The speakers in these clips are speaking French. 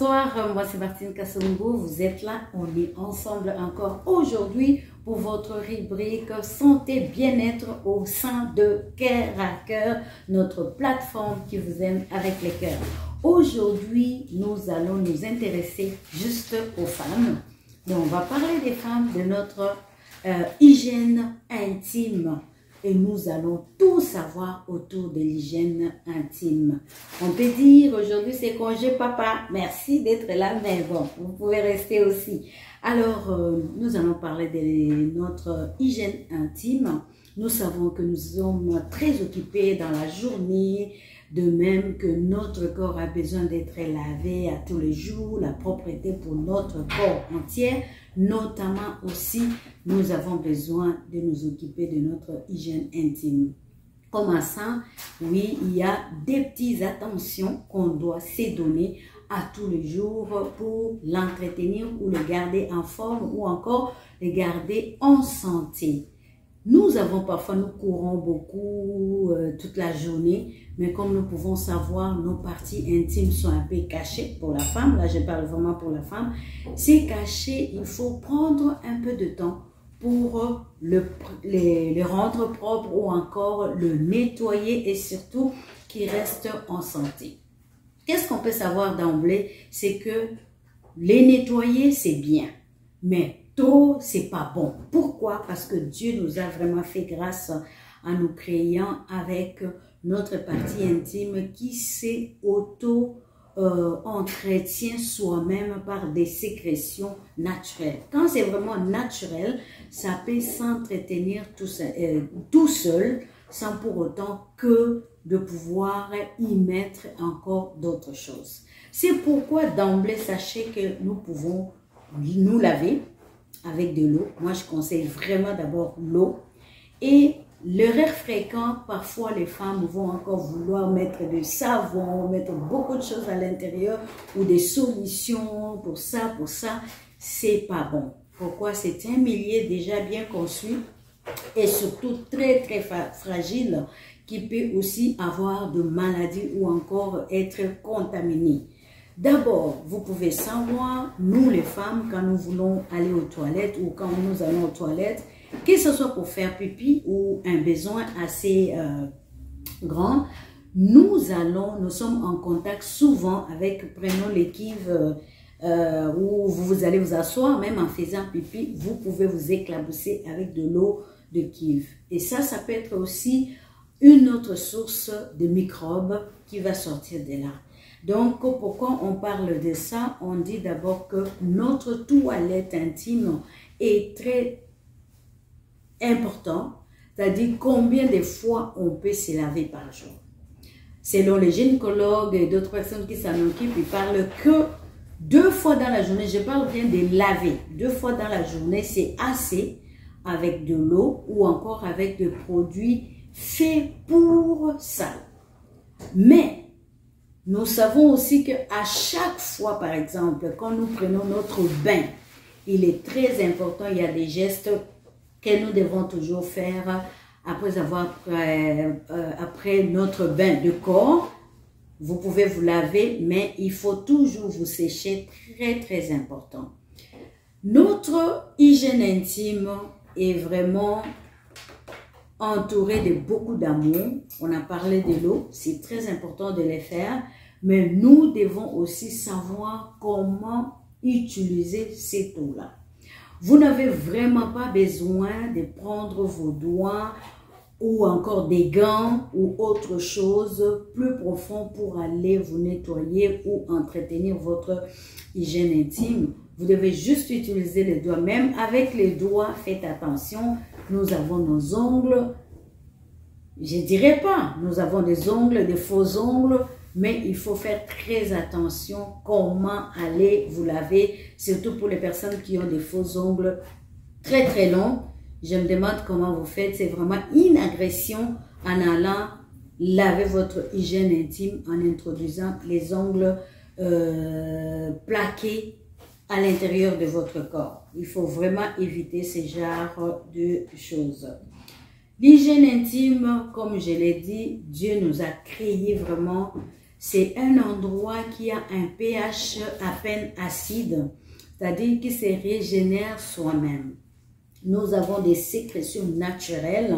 Bonsoir, moi c'est Martine Kassongo, vous êtes là, on est ensemble encore aujourd'hui pour votre rubrique Santé Bien-être au sein de Cœur à Cœur, notre plateforme qui vous aime avec les cœurs. Aujourd'hui, nous allons nous intéresser juste aux femmes. Donc, on va parler des femmes, de notre hygiène intime. Et nous allons tout savoir autour de l'hygiène intime. On peut dire aujourd'hui c'est congé papa. Merci d'être là, mais bon, vous pouvez rester aussi. Alors, nous allons parler de notre hygiène intime. Nous savons que nous sommes très occupés dans la journée, de même que notre corps a besoin d'être lavé à tous les jours, la propreté pour notre corps entier. Notamment aussi, nous avons besoin de nous occuper de notre hygiène intime. Commençant, oui, il y a des petites attentions qu'on doit se donner à tous les jours pour l'entretenir ou le garder en forme ou encore le garder en santé. Nous avons parfois, nous courons beaucoup toute la journée, mais comme nous pouvons savoir, nos parties intimes sont un peu cachées pour la femme. Là, je parle vraiment pour la femme. C'est caché, il faut prendre un peu de temps pour le rendre propre ou encore le nettoyer et surtout qu'il reste en santé. Qu'est-ce qu'on peut savoir d'emblée? C'est que les nettoyer, c'est bien, mais tôt, c'est pas bon. Pourquoi? Parce que Dieu nous a vraiment fait grâce en nous créant avec notre partie intime qui s'est entretient soi-même par des sécrétions naturelles. Quand c'est vraiment naturel, ça peut s'entretenir tout seul sans pour autant que de pouvoir y mettre encore d'autres choses. C'est pourquoi d'emblée, sachez que nous pouvons nous laver avec de l'eau. Moi, je conseille vraiment d'abord l'eau. Et l'erreur fréquente, parfois les femmes vont encore vouloir mettre du savon, mettre beaucoup de choses à l'intérieur ou des solutions pour ça, c'est pas bon. Pourquoi? C'est un milieu déjà bien conçu et surtout très fragile qui peut aussi avoir de maladies ou encore être contaminé. D'abord, vous pouvez savoir, nous les femmes, quand nous voulons aller aux toilettes ou quand nous allons aux toilettes, que ce soit pour faire pipi ou un besoin assez grand, nous sommes en contact souvent avec, prenons l'équive où vous allez vous asseoir, même en faisant pipi, vous pouvez vous éclabousser avec de l'eau de cuve. Et ça peut être aussi une autre source de microbes qui va sortir de là. Donc, pourquoi on parle de ça? On dit d'abord que notre toilette intime est très important, c'est-à-dire combien de fois on peut se laver par jour. Selon les gynécologues et d'autres personnes qui s'en occupent, ils parlent que 2 fois dans la journée, je parle bien de laver, 2 fois dans la journée, c'est assez avec de l'eau ou encore avec des produits faits pour ça. Mais nous savons aussi qu'à chaque fois, par exemple, quand nous prenons notre bain, il est très important, il y a des gestes que nous devons toujours faire après notre bain de corps. Vous pouvez vous laver, mais il faut toujours vous sécher, très important. Notre hygiène intime est vraiment entourée de beaucoup d'amour. On a parlé de l'eau, c'est très important de les faire, mais nous devons aussi savoir comment utiliser cette eau-là. Vous n'avez vraiment pas besoin de prendre vos doigts ou encore des gants ou autre chose plus profond pour aller vous nettoyer ou entretenir votre hygiène intime. Vous devez juste utiliser les doigts. Même avec les doigts, faites attention, nous avons nos ongles. Je ne dirais pas, nous avons des ongles, des faux ongles, mais il faut faire très attention comment aller vous laver, surtout pour les personnes qui ont des faux ongles très longs. Je me demande comment vous faites. C'est vraiment une agression en allant laver votre hygiène intime en introduisant les ongles plaqués à l'intérieur de votre corps. Il faut vraiment éviter ce genre de choses. L'hygiène intime, comme je l'ai dit, Dieu nous a créé vraiment c'est un endroit qui a un pH à peine acide, c'est-à-dire qui se régénère soi-même. Nous avons des sécrétions naturelles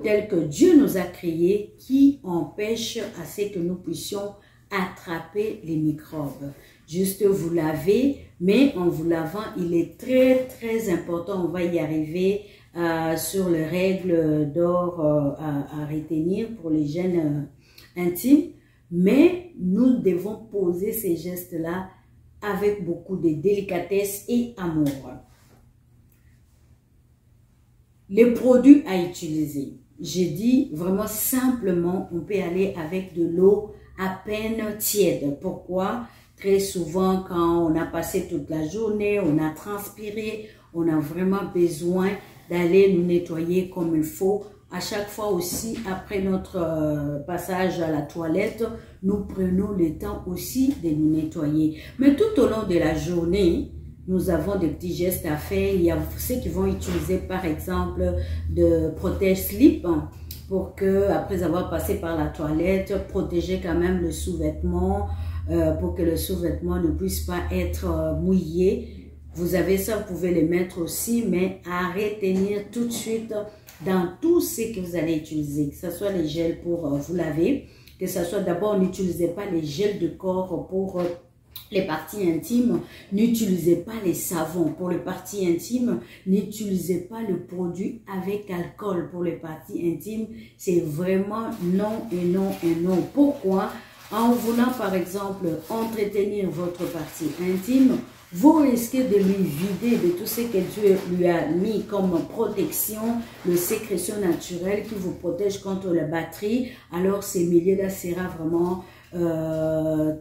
telles que Dieu nous a créées qui empêchent à ce que nous puissions attraper les microbes. Juste vous lavez, mais en vous lavant, il est très important, on va y arriver sur les règles d'or à retenir pour l'hygiène intime, mais nous devons poser ces gestes-là avec beaucoup de délicatesse et amour. Les produits à utiliser. J'ai dit vraiment simplement, on peut aller avec de l'eau à peine tiède. Pourquoi? Très souvent, quand on a passé toute la journée, on a transpiré, on a vraiment besoin d'aller nous nettoyer comme il faut. À chaque fois aussi, après notre passage à la toilette, nous prenons le temps aussi de nous nettoyer. Mais tout au long de la journée, nous avons des petits gestes à faire. Il y a ceux qui vont utiliser par exemple de protège-slip pour que, après avoir passé par la toilette, protéger quand même le sous-vêtement pour que le sous-vêtement ne puisse pas être mouillé. Vous avez ça, vous pouvez les mettre aussi, mais à retenir tout de suite dans tout ce que vous allez utiliser, que ce soit les gels pour vous laver, que ce soit d'abord, n'utilisez pas les gels de corps pour les parties intimes, n'utilisez pas les savons pour les parties intimes, n'utilisez pas le produit avec alcool pour les parties intimes, c'est vraiment non et non et non. Pourquoi? En voulant par exemple entretenir votre partie intime, vous risquez de lui vider de tout ce que Dieu lui a mis comme protection, le sécrétion naturelle qui vous protège contre la batterie. Alors ces milieux-là sera vraiment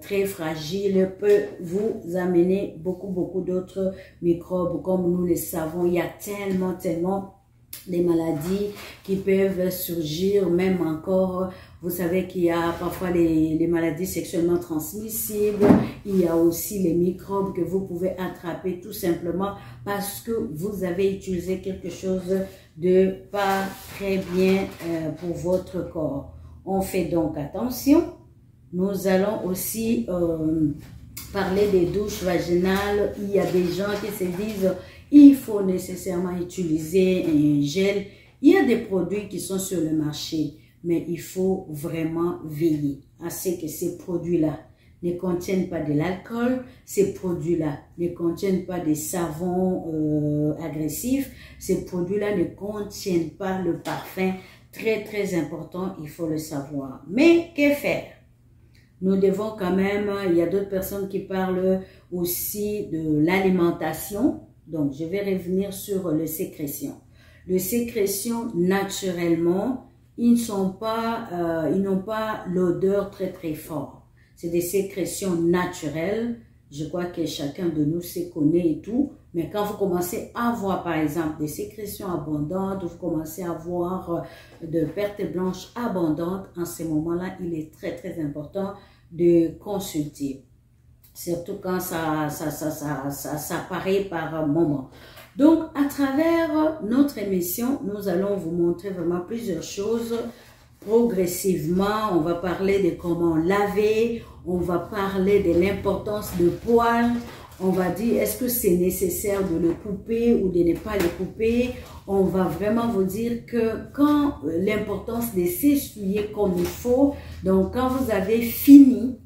très fragile, peut vous amener beaucoup d'autres microbes comme nous les savons. Il y a tellement des maladies qui peuvent surgir, même encore, vous savez qu'il y a parfois les maladies sexuellement transmissibles, il y a aussi les microbes que vous pouvez attraper tout simplement parce que vous avez utilisé quelque chose de pas très bien pour votre corps. On fait donc attention. Nous allons aussi parler des douches vaginales. Il y a des gens qui se disent il faut nécessairement utiliser un gel. Il y a des produits qui sont sur le marché, mais il faut vraiment veiller à ce que ces produits-là ne contiennent pas de l'alcool, ces produits-là ne contiennent pas des savons agressifs, ces produits-là ne contiennent pas le parfum. Très important, il faut le savoir. Mais que faire? Nous devons quand même, il y a d'autres personnes qui parlent aussi de l'alimentation. Donc, je vais revenir sur les sécrétions. Les sécrétions, naturellement, ils n'ont pas l'odeur très forte. C'est des sécrétions naturelles. Je crois que chacun de nous se connaît et tout. Mais quand vous commencez à avoir, par exemple, des sécrétions abondantes, vous commencez à avoir de pertes blanches abondantes, en ce moment-là, il est très important de consulter. Surtout quand ça apparaît par moment. Donc, à travers notre émission, nous allons vous montrer vraiment plusieurs choses progressivement. On va parler de comment laver, on va parler de l'importance de poils, on va dire est-ce que c'est nécessaire de le couper ou de ne pas le couper. On va vraiment vous dire que quand l'importance de s'essuyer comme il faut, donc quand vous avez fini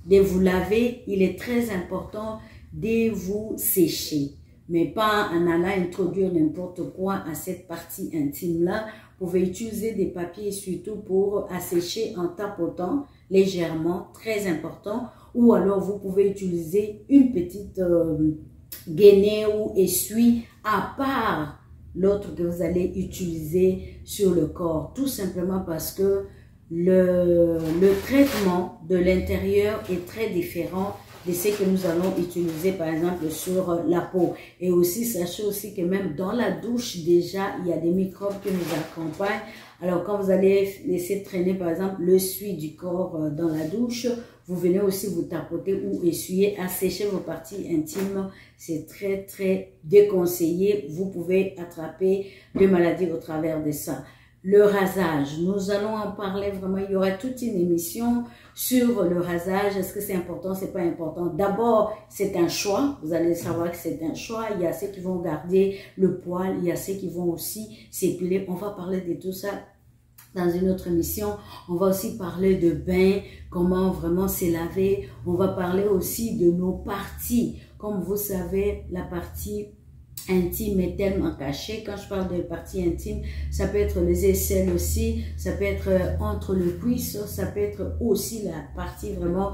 de vous laver, il est très important de vous sécher. Mais pas en allant introduire n'importe quoi à cette partie intime-là. Vous pouvez utiliser des papiers surtout pour assécher en tapotant légèrement, très important. Ou alors vous pouvez utiliser une petite gainée ou essuie à part l'autre que vous allez utiliser sur le corps. Tout simplement parce que le traitement de l'intérieur est très différent de ce que nous allons utiliser par exemple sur la peau. Et aussi, sachez aussi que même dans la douche déjà, il y a des microbes qui nous accompagnent. Alors quand vous allez laisser traîner par exemple le suie du corps dans la douche, vous venez aussi vous tapoter ou essuyer, assécher vos parties intimes. C'est très déconseillé. Vous pouvez attraper des maladies au travers de ça. le rasage. Nous allons en parler vraiment, il y aura toute une émission sur le rasage. Est-ce que c'est important, c'est pas important? D'abord, c'est un choix. Vous allez savoir que c'est un choix. Il y a ceux qui vont garder le poil, il y a ceux qui vont aussi s'épiler. On va parler de tout ça dans une autre émission. On va aussi parler de bain, comment vraiment se laver. On va parler aussi de nos parties. Comme vous savez, la partie intime est tellement cachée. Quand je parle de partie intime, ça peut être les aisselles aussi, ça peut être entre le cuisse, ça peut être aussi la partie vraiment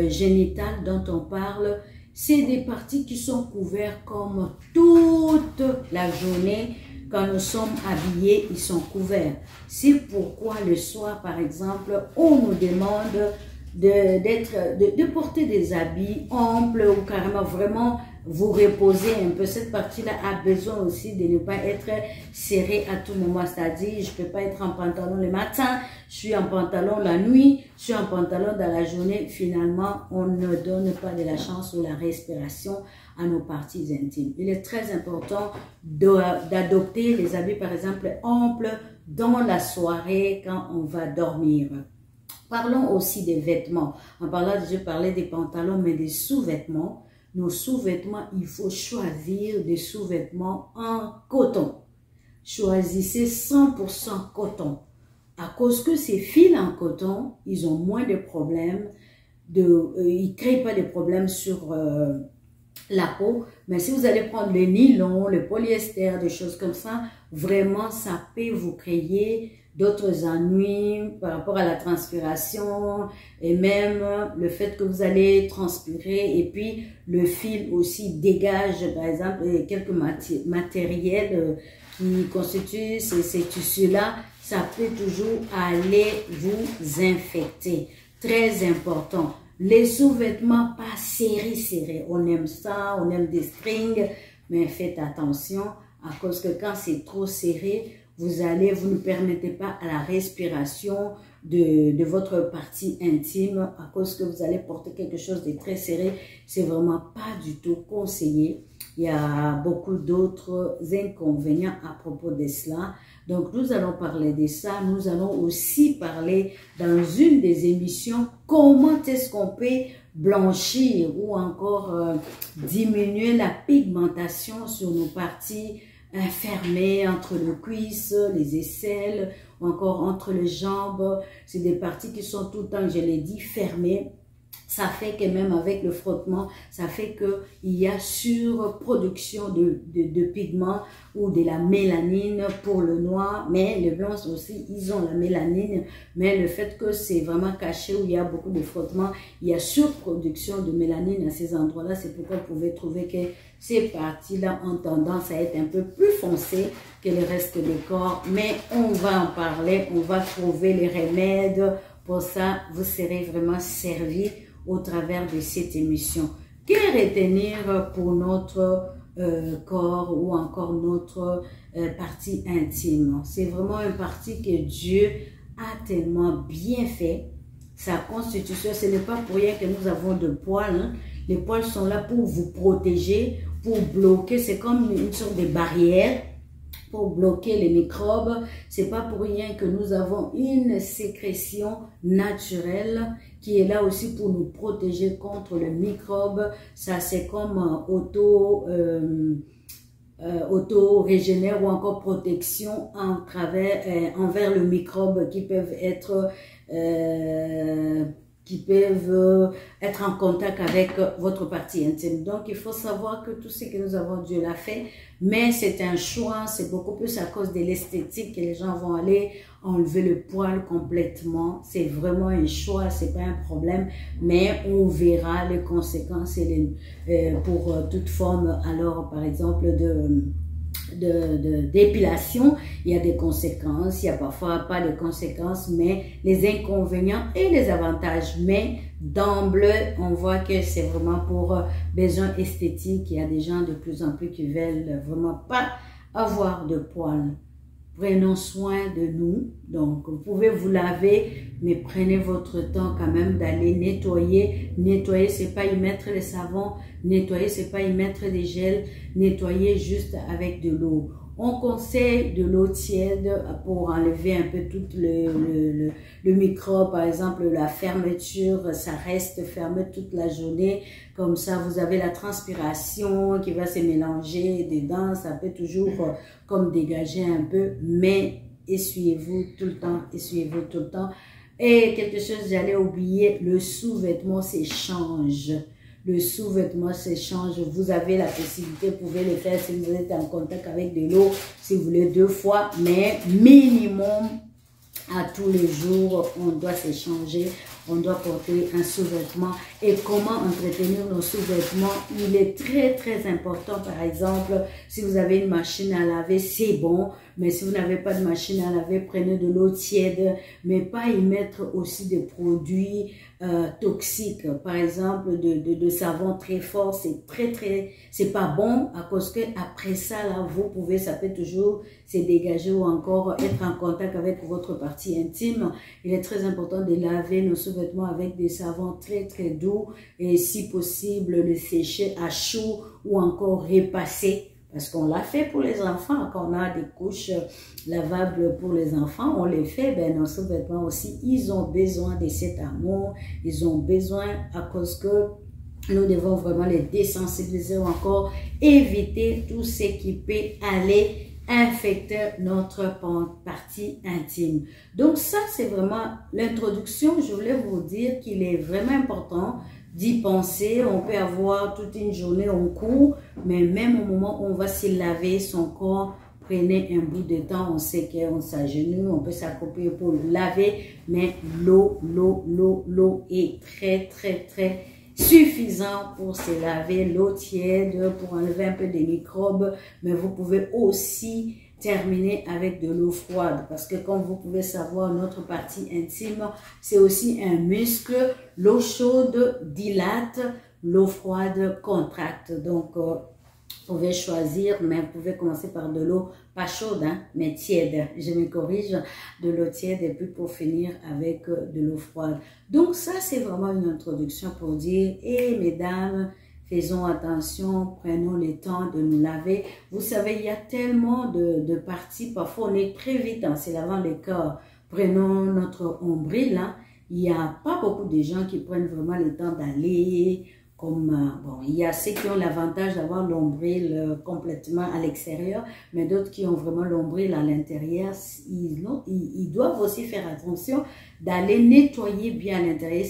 génitale dont on parle. C'est des parties qui sont couvertes comme toute la journée. Quand nous sommes habillés, ils sont couverts. C'est pourquoi le soir, par exemple, on nous demande de porter des habits amples ou carrément vraiment vous reposer un peu. Cette partie-là a besoin aussi de ne pas être serrée à tout moment. C'est-à-dire, je ne peux pas être en pantalon le matin, je suis en pantalon la nuit, je suis en pantalon dans la journée. Finalement, on ne donne pas de la chance ou la respiration à nos parties intimes. Il est très important d'adopter les habits, par exemple, amples dans la soirée quand on va dormir. Parlons aussi des vêtements. En parlant, je parlais des pantalons, mais des sous-vêtements. Nos sous-vêtements, il faut choisir des sous-vêtements en coton. Choisissez 100% coton. À cause que ces fils en coton, ils ont moins de problèmes. Ils ne créent pas de problèmes sur la peau. Mais si vous allez prendre le nylon, le polyester, des choses comme ça, vraiment, ça peut vous créer d'autres ennuis par rapport à la transpiration et même le fait que vous allez transpirer et puis le fil aussi dégage par exemple quelques matériels qui constituent ces tissus-là, ça peut toujours aller vous infecter. Très important. Les sous-vêtements pas serrés. On aime ça, on aime des strings, mais faites attention à cause que quand c'est trop serré, vous ne permettez pas à la respiration de votre partie intime à cause que vous allez porter quelque chose de très serré. C'est vraiment pas du tout conseillé. Il y a beaucoup d'autres inconvénients à propos de cela. Donc, nous allons parler de ça. Nous allons aussi parler dans une des émissions comment est-ce qu'on peut blanchir ou encore diminuer la pigmentation sur nos parties fermées entre le cuisse, les aisselles ou encore entre les jambes. C'est des parties qui sont tout le temps, je l'ai dit, fermées. Ça fait que même avec le frottement, ça fait qu'il y a surproduction de pigments ou de la mélanine pour le noir. Mais les blancs aussi, ils ont la mélanine. Mais le fait que c'est vraiment caché où il y a beaucoup de frottement, il y a surproduction de mélanine à ces endroits-là. C'est pourquoi vous pouvez trouver que ces parties-là ont tendance à être un peu plus foncées que le reste du corps. Mais on va en parler, on va trouver les remèdes. Pour ça, vous serez vraiment servis au travers de cette émission. Que retenir pour notre corps ou encore notre partie intime? C'est vraiment une partie que Dieu a tellement bien fait. Sa constitution, ce n'est pas pour rien que nous avons de poils. Hein. Les poils sont là pour vous protéger, pour bloquer. C'est comme une sorte de barrière pour bloquer les microbes. C'est pas pour rien que nous avons une sécrétion naturelle qui est là aussi pour nous protéger contre le microbe. Ça, c'est comme auto-régénère ou encore protection envers le microbe qui peuvent être en contact avec votre partie intime. Donc, il faut savoir que tout ce que nous avons, Dieu l'a fait, mais c'est un choix, c'est beaucoup plus à cause de l'esthétique que les gens vont aller enlever le poil complètement. C'est vraiment un choix, c'est pas un problème, mais on verra les conséquences pour toute forme, alors par exemple d'épilation, il y a des conséquences, il y a parfois pas de conséquences, mais les inconvénients et les avantages. Mais d'emblée, on voit que c'est vraiment pour besoin esthétique. Il y a des gens de plus en plus qui veulent vraiment pas avoir de poils. Prenons soin de nous. Donc, vous pouvez vous laver, mais prenez votre temps quand même d'aller nettoyer. Nettoyer, c'est pas y mettre le savon. Nettoyer, c'est pas y mettre des gels. Nettoyer juste avec de l'eau. On conseille de l'eau tiède pour enlever un peu tout le microbe, par exemple la fermeture, ça reste fermé toute la journée. Comme ça, vous avez la transpiration qui va se mélanger dedans, ça peut toujours comme dégager un peu, mais essuyez-vous tout le temps, essuyez-vous tout le temps. Et quelque chose, j'allais oublier, le sous-vêtement s'échange. Le sous-vêtement s'échange. Vous avez la possibilité, vous pouvez le faire si vous êtes en contact avec de l'eau, si vous voulez 2 fois, mais minimum à tous les jours, on doit s'échanger, on doit porter un sous-vêtement. Et comment entretenir nos sous-vêtements? Il est très important, par exemple, si vous avez une machine à laver, c'est bon. Mais si vous n'avez pas de machine à laver, prenez de l'eau tiède, mais pas y mettre aussi des produits toxiques. Par exemple, de savon très fort, c'est pas bon à cause que après ça, là, vous pouvez, ça peut toujours se dégager ou encore être en contact avec votre partie intime. Il est très important de laver nos sous-vêtements avec des savons très doux et si possible, le sécher à chaud ou encore repasser. Parce qu'on l'a fait pour les enfants, quand on a des couches lavables pour les enfants, on les fait, ben nos sous-vêtements aussi, ils ont besoin de cet amour, ils ont besoin à cause que nous devons vraiment les désensibiliser ou encore éviter tout ce qui peut aller infecter notre partie intime. Donc ça, c'est vraiment l'introduction. Je voulais vous dire qu'il est vraiment important d'y penser. On peut avoir toute une journée en cours, mais même au moment où on va se laver son corps, prenez un bout de temps, on sait qu'on s'agenouille, on peut s'accroupir pour le laver, mais l'eau est très suffisant pour se laver, l'eau tiède, pour enlever un peu des microbes, mais vous pouvez aussi terminer avec de l'eau froide parce que comme vous pouvez savoir, notre partie intime, c'est aussi un muscle. L'eau chaude dilate, l'eau froide contracte. Donc, vous pouvez choisir, mais vous pouvez commencer par de l'eau pas chaude, hein, mais tiède. Je me corrige, de l'eau tiède et puis pour finir avec de l'eau froide. Donc, ça, c'est vraiment une introduction pour dire, et mesdames, faisons attention, prenons le temps de nous laver. Vous savez, il y a tellement de parties. Parfois, on est très vite en se lavant le corps. Prenons notre nombril. Hein. Il n'y a pas beaucoup de gens qui prennent vraiment le temps d'aller. Bon, il y a ceux qui ont l'avantage d'avoir l'ombril complètement à l'extérieur, mais d'autres qui ont vraiment l'ombril à l'intérieur, ils doivent aussi faire attention d'aller nettoyer bien à l'intérieur.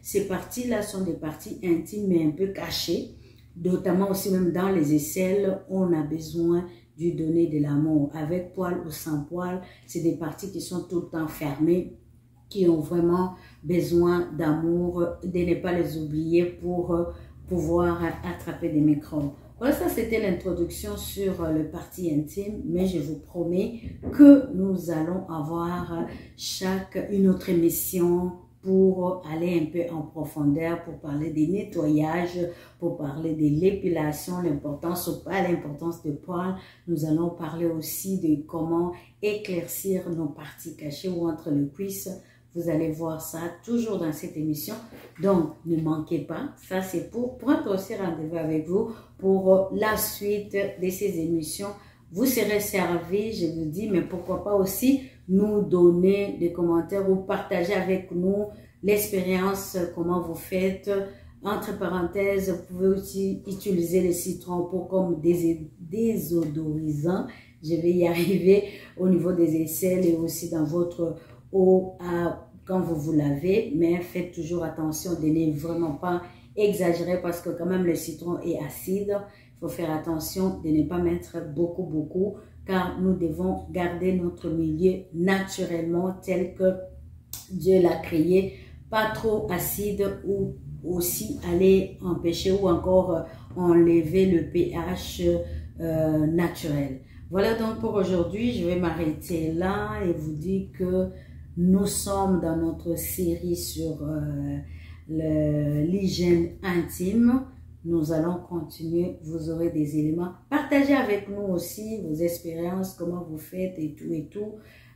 Ces parties-là sont des parties intimes mais un peu cachées, notamment aussi même dans les aisselles, on a besoin de donner de l'amour. Avec poil ou sans poil, c'est des parties qui sont tout le temps fermées, qui ont vraiment besoin d'amour, de ne pas les oublier pour pouvoir attraper des microbes. Voilà, ça c'était l'introduction sur le parti intime, mais je vous promets que nous allons avoir une autre émission pour aller un peu en profondeur, pour parler des nettoyages, pour parler de l'épilation, l'importance ou pas l'importance des poils. Nous allons parler aussi de comment éclaircir nos parties cachées ou entre les cuisses. Vous allez voir ça toujours dans cette émission. Donc, ne manquez pas. Ça, c'est pour prendre aussi rendez-vous avec vous pour la suite de ces émissions. Vous serez servis, je vous dis, mais pourquoi pas aussi nous donner des commentaires ou partager avec nous l'expérience, comment vous faites. Entre parenthèses, vous pouvez aussi utiliser le citron pour comme désodorisant. Je vais y arriver au niveau des aisselles et aussi dans votre eau quand vous vous lavez, mais faites toujours attention de ne vraiment pas exagérer parce que quand même le citron est acide. Il faut faire attention de ne pas mettre beaucoup car nous devons garder notre milieu naturellement tel que Dieu l'a créé, pas trop acide ou aussi aller empêcher ou encore enlever le pH naturel. Voilà donc pour aujourd'hui, je vais m'arrêter là et vous dire que nous sommes dans notre série sur l'hygiène intime. Nous allons continuer, vous aurez des éléments. Partagez avec nous aussi vos expériences, comment vous faites et tout.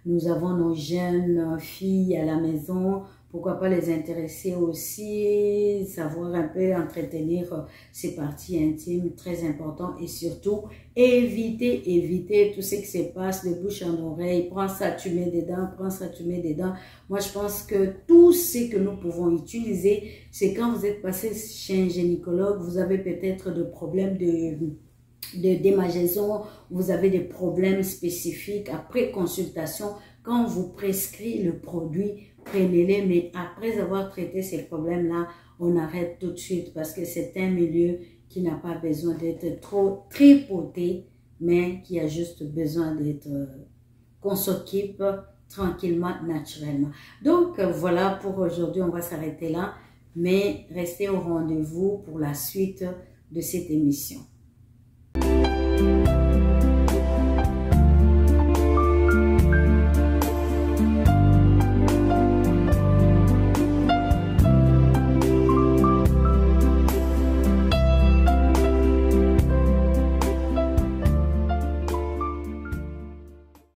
Nous avons nos jeunes filles à la maison, pourquoi pas les intéresser aussi, savoir un peu entretenir ces parties intimes, très important. Et surtout, éviter tout ce qui se passe de bouche en oreille. Prends ça, tu mets dedans, prends ça, tu mets dedans. Moi, je pense que tout ce que nous pouvons utiliser, c'est quand vous êtes passé chez un gynécologue, vous avez peut-être des problèmes de démangeaison, vous avez des problèmes spécifiques. Après consultation, quand on vous prescrit le produit, prenez-les, mais après avoir traité ces problèmes-là, on arrête tout de suite parce que c'est un milieu qui n'a pas besoin d'être trop tripoté, mais qui a juste besoin d'être, qu'on s'occupe tranquillement, naturellement. Donc, voilà pour aujourd'hui, on va s'arrêter là, mais restez au rendez-vous pour la suite de cette émission.